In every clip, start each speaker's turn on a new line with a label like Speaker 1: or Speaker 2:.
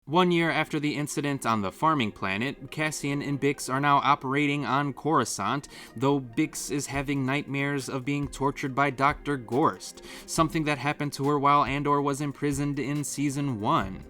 Speaker 1: 1 year after the incident on the farming planet, Cassian and Bix are now operating on Coruscant, though Bix is having nightmares of being tortured by Dr. Gorst, something that happened to her while Andor was imprisoned in Season 1.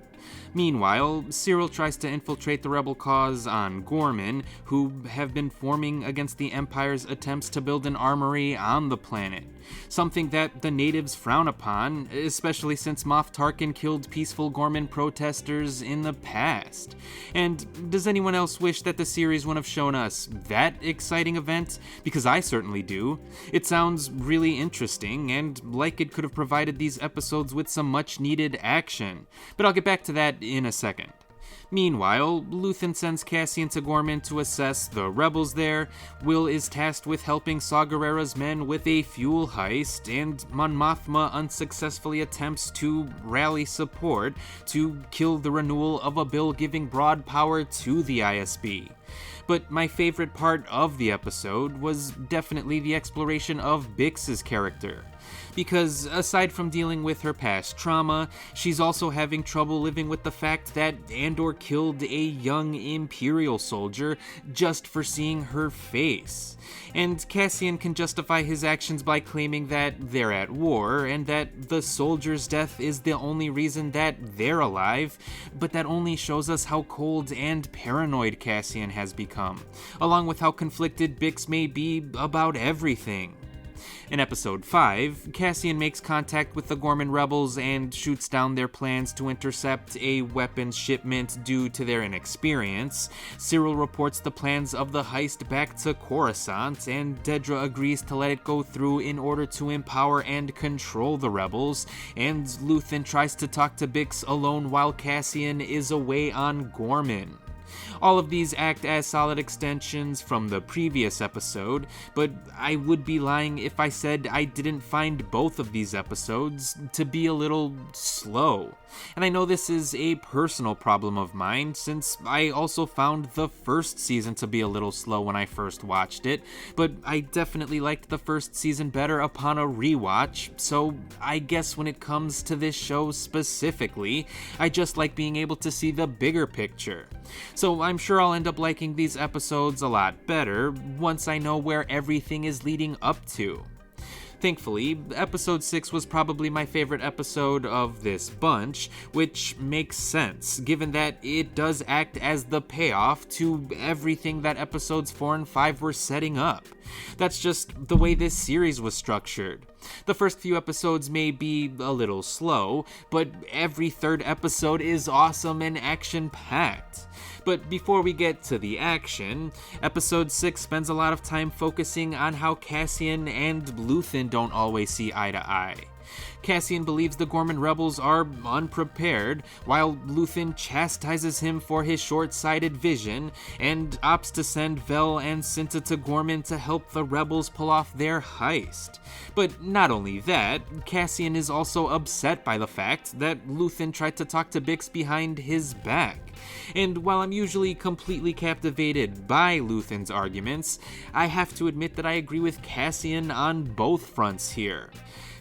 Speaker 1: Meanwhile, Cyril tries to infiltrate the rebel cause on Gorman, who have been forming against the Empire's attempts to build an armory on the planet, something that the natives frown upon, especially since Moff Tarkin killed peaceful Gorman protesters in the past. And does anyone else wish that the series would have shown us that exciting event? Because I certainly do. It sounds really interesting, and like it could have provided these episodes with some much-needed action, but I'll get back to that in a second. Meanwhile, Luthen sends Cassian to Gorman to assess the rebels there, Will is tasked with helping Saw Gerrera's men with a fuel heist, and Mon Mothma unsuccessfully attempts to rally support to kill the renewal of a bill giving broad power to the ISB. But my favorite part of the episode was definitely the exploration of Bix's character. Because aside from dealing with her past trauma, she's also having trouble living with the fact that Andor killed a young Imperial soldier just for seeing her face. And Cassian can justify his actions by claiming that they're at war and that the soldier's death is the only reason that they're alive, but that only shows us how cold and paranoid Cassian has become, along with how conflicted Bix may be about everything. In Episode 5, Cassian makes contact with the Gorman rebels and shoots down their plans to intercept a weapons shipment due to their inexperience. Cyril reports the plans of the heist back to Coruscant, and Dedra agrees to let it go through in order to empower and control the rebels, and Luthen tries to talk to Bix alone while Cassian is away on Gorman. All of these act as solid extensions from the previous episode, but I would be lying if I said I didn't find both of these episodes to be a little slow. And I know this is a personal problem of mine, since I also found the first season to be a little slow when I first watched it, but I definitely liked the first season better upon a rewatch, so I guess when it comes to this show specifically, I just like being able to see the bigger picture. So I'm sure I'll end up liking these episodes a lot better once I know where everything is leading up to. Thankfully, episode 6 was probably my favorite episode of this bunch, which makes sense, given that it does act as the payoff to everything that episodes 4 and 5 were setting up. That's just the way this series was structured. The first few episodes may be a little slow, but every third episode is awesome and action-packed. But before we get to the action, episode 6 spends a lot of time focusing on how Cassian and Luthen don't always see eye to eye. Cassian believes the Gorman rebels are unprepared, while Luthen chastises him for his short-sighted vision, and opts to send Vel and Cinta to Gorman to help the rebels pull off their heist. But not only that, Cassian is also upset by the fact that Luthen tried to talk to Bix behind his back. And while I'm usually completely captivated by Luthen's arguments, I have to admit that I agree with Cassian on both fronts here.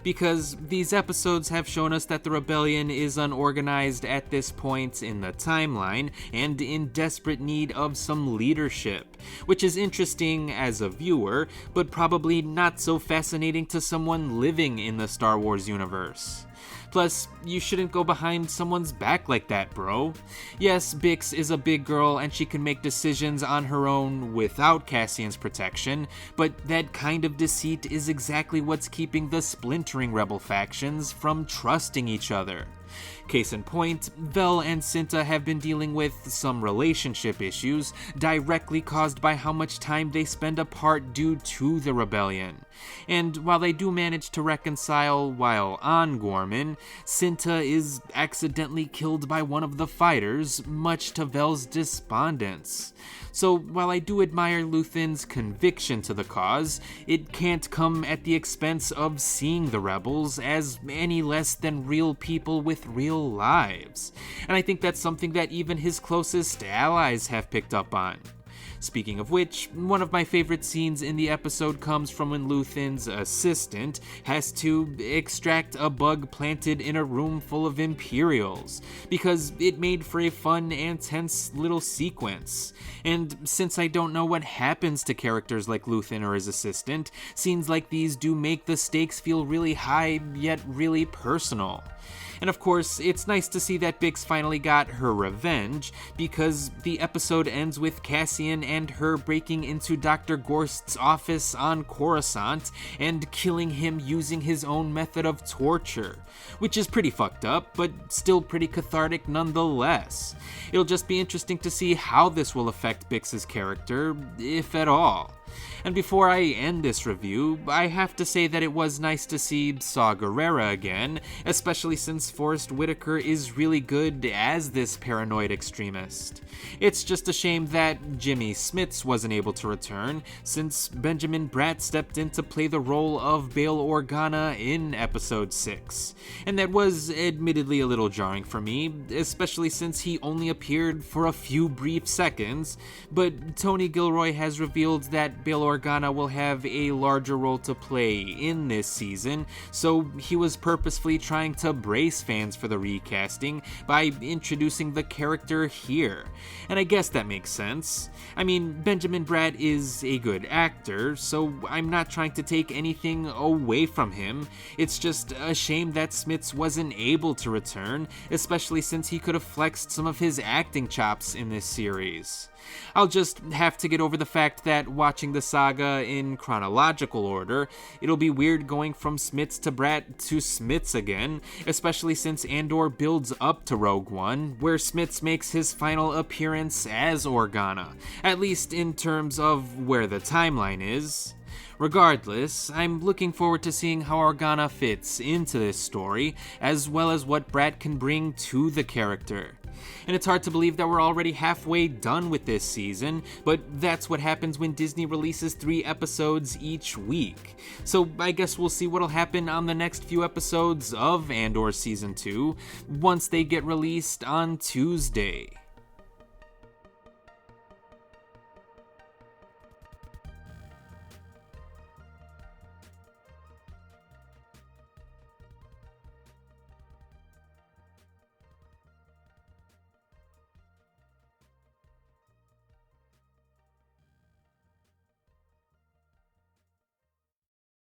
Speaker 1: Because these episodes have shown us that the rebellion is unorganized at this point in the timeline and in desperate need of some leadership, which is interesting as a viewer, but probably not so fascinating to someone living in the Star Wars universe. Plus, you shouldn't go behind someone's back like that, bro. Yes, Bix is a big girl and she can make decisions on her own without Cassian's protection, but that kind of deceit is exactly what's keeping the splintering rebel factions from trusting each other. Case in point, Vel and Cinta have been dealing with some relationship issues directly caused by how much time they spend apart due to the rebellion. And while they do manage to reconcile while on Gorman, Cinta is accidentally killed by one of the fighters, much to Vel's despondence. So while I do admire Luthen's conviction to the cause, it can't come at the expense of seeing the rebels as any less than real people with real lives. And I think that's something that even his closest allies have picked up on. Speaking of which, one of my favorite scenes in the episode comes from when Luthen's assistant has to extract a bug planted in a room full of Imperials, because it made for a fun and tense little sequence. And since I don't know what happens to characters like Luthen or his assistant, scenes like these do make the stakes feel really high, yet really personal. And of course, it's nice to see that Bix finally got her revenge, because the episode ends with Cassian and her breaking into Dr. Gorst's office on Coruscant and killing him using his own method of torture, which is pretty fucked up, but still pretty cathartic nonetheless. It'll just be interesting to see how this will affect Bix's character, if at all. And before I end this review, I have to say that it was nice to see Saw Gerrera again, especially since Forrest Whitaker is really good as this paranoid extremist. It's just a shame that Jimmy Smits wasn't able to return, since Benjamin Bratt stepped in to play the role of Bail Organa in Episode 6. And that was admittedly a little jarring for me, especially since he only appeared for a few brief seconds, but Tony Gilroy has revealed that Bail Organa will have a larger role to play in this season, so he was purposefully trying to brace fans for the recasting by introducing the character here. And I guess that makes sense. I mean, Benjamin Bratt is a good actor, so I'm not trying to take anything away from him. It's just a shame that Smits wasn't able to return, especially since he could have flexed some of his acting chops in this series. I'll just have to get over the fact that watching the saga in chronological order, it'll be weird going from Smits to Bratt to Smits again, especially since Andor builds up to Rogue One, where Smits makes his final appearance as Organa, at least in terms of where the timeline is. Regardless, I'm looking forward to seeing how Organa fits into this story, as well as what Bratt can bring to the character. And it's hard to believe that we're already halfway done with this season, but that's what happens when Disney releases 3 episodes each week. So I guess we'll see what'll happen on the next few episodes of Andor Season 2 once they get released on Tuesday.